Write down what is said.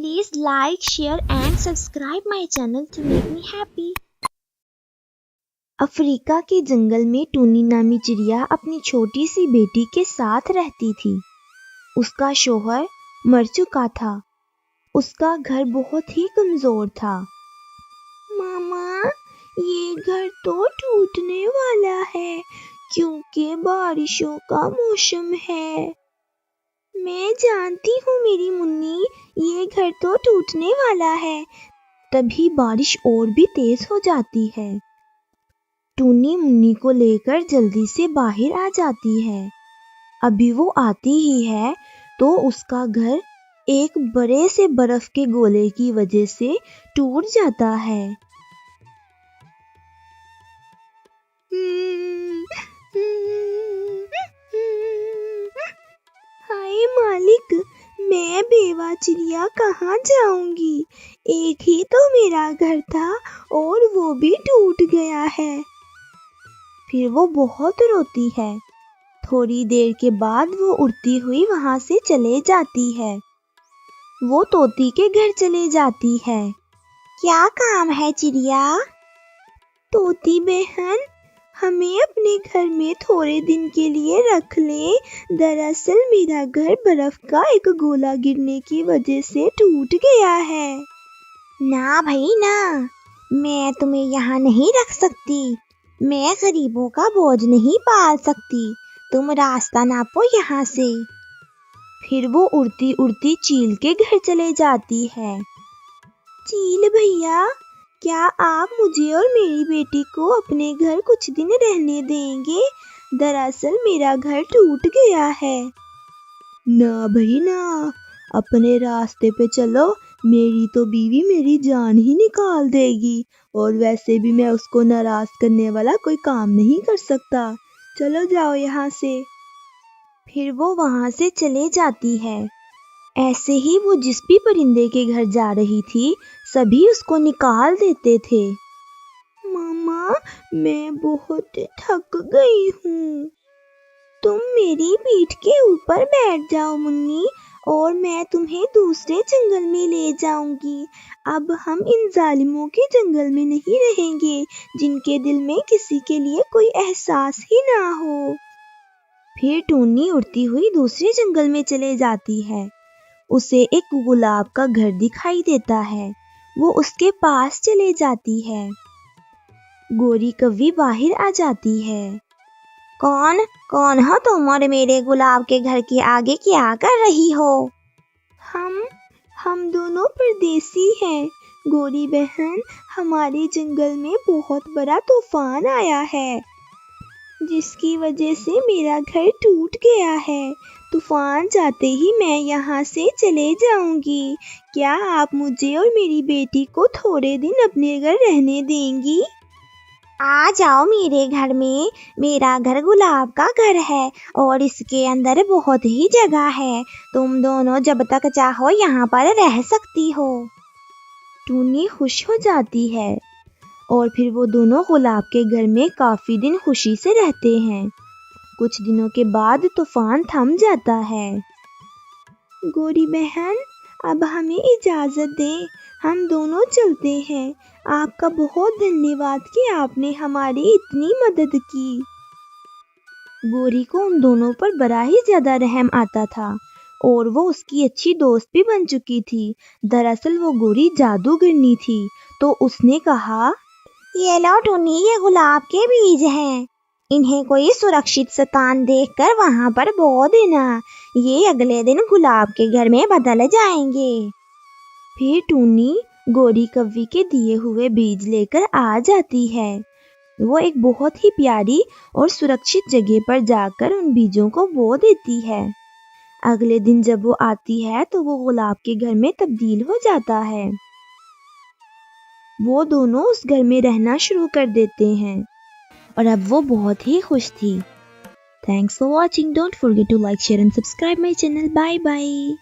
Please like, share and subscribe my channel to make me happy. Africa के जंगल में टूनी नामी चिड़िया अपनी छोटी सी बेटी के साथ रहती थी। उसका शौहर मर चुका था। उसका घर बहुत ही कमजोर था। मामा, ये घर तो टूटने वाला है क्योंकि बारिशों का मौसम है। मैं जानती हूँ मेरी मुन्नी, ये घर तो टूटने वाला है। तभी बारिश और भी तेज हो जाती है। टूनी मुन्नी को लेकर जल्दी से बाहर आ जाती है। अभी वो आती ही है तो उसका घर एक बड़े से बर्फ के गोले की वजह से टूट जाता है। हाय मालिक, मैं बेवा चिड़िया कहाँ जाऊंगी? एक ही तो मेरा घर था और वो भी टूट गया है। फिर वो बहुत रोती है। थोड़ी देर के बाद वो उड़ती हुई वहां से चले जाती है। वो तोती के घर चले जाती है। क्या काम है चिड़िया? तोती बहन, हमें अपने घर में थोड़े दिन के लिए रख ले। दरअसल मेरा घर बर्फ का एक गोला गिरने की वजह से टूट गया है। ना भाई ना, मैं तुम्हें यहाँ नहीं रख सकती। मैं गरीबों का बोझ नहीं पाल सकती। तुम रास्ता नापो यहाँ से। फिर वो उड़ती उड़ती चील के घर चले जाती है। चील भैया, क्या आप मुझे और मेरी बेटी को अपने घर कुछ दिन रहने देंगे? दरअसल मेरा घर टूट गया है। ना भाई ना, अपने रास्ते पे चलो। मेरी तो बीवी मेरी जान ही निकाल देगी और वैसे भी मैं उसको नाराज करने वाला कोई काम नहीं कर सकता। चलो जाओ यहाँ से। फिर वो वहां से चले जाती है। ऐसे ही वो जिस भी परिंदे के घर जा रही थी, सभी उसको निकाल देते थे। मामा, मैं बहुत थक गई हूँ। तुम मेरी पीठ के ऊपर बैठ जाओ मुन्नी, और मैं तुम्हें दूसरे जंगल में ले जाऊंगी। अब हम इन जालिमों के जंगल में नहीं रहेंगे, जिनके दिल में किसी के लिए कोई एहसास ही ना हो। फिर टूनी उड़ती हुई दूसरे जंगल में चले जाती है। उसे एक गुलाब का घर दिखाई देता है। वो उसके पास चले जाती है। गोरी कव्वी बाहर आ जाती है। कौन कौन हो तुम और मेरे गुलाब के घर के आगे क्या कर रही हो? हम दोनों परदेसी हैं। गोरी बहन, हमारे जंगल में बहुत बड़ा तूफान आया है, जिसकी वजह से मेरा घर टूट गया है। तूफान जाते ही मैं यहाँ से चले जाऊंगी। क्या आप मुझे और मेरी बेटी को थोड़े दिन अपने घर रहने देंगी? आ जाओ मेरे घर में। मेरा घर गुलाब का घर है और इसके अंदर बहुत ही जगह है। तुम दोनों जब तक चाहो यहाँ पर रह सकती हो। टूनी खुश हो जाती है और फिर वो दोनों गुलाब के घर में काफी दिन खुशी से रहते हैं। कुछ दिनों के बाद तूफान थम जाता है। गोरी बहन, अब हमें इजाजत दें, हम दोनों चलते हैं। आपका बहुत धन्यवाद कि आपने हमारी इतनी मदद की। गोरी को उन दोनों पर बड़ा ही ज्यादा रहम आता था और वो उसकी अच्छी दोस्त भी बन चुकी थी। दरअसल वो गोरी जादूगरनी थी, तो उसने कहा, ये लो टूनी, ये गुलाब के बीज हैं। इन्हें कोई सुरक्षित स्थान देखकर वहां पर बो देना। ये अगले दिन गुलाब के घर में बदल जाएंगे। फिर टूनी गोरी कव्वी के दिए हुए बीज लेकर आ जाती है। वो एक बहुत ही प्यारी और सुरक्षित जगह पर जाकर उन बीजों को बो देती है। अगले दिन जब वो आती है तो वो गुलाब के घर में तब्दील हो जाता है। वो दोनों उस घर में रहना शुरू कर देते हैं और अब वो बहुत ही खुश थी। Thanks for watching. Don't forget to like, share and subscribe my channel. Bye bye.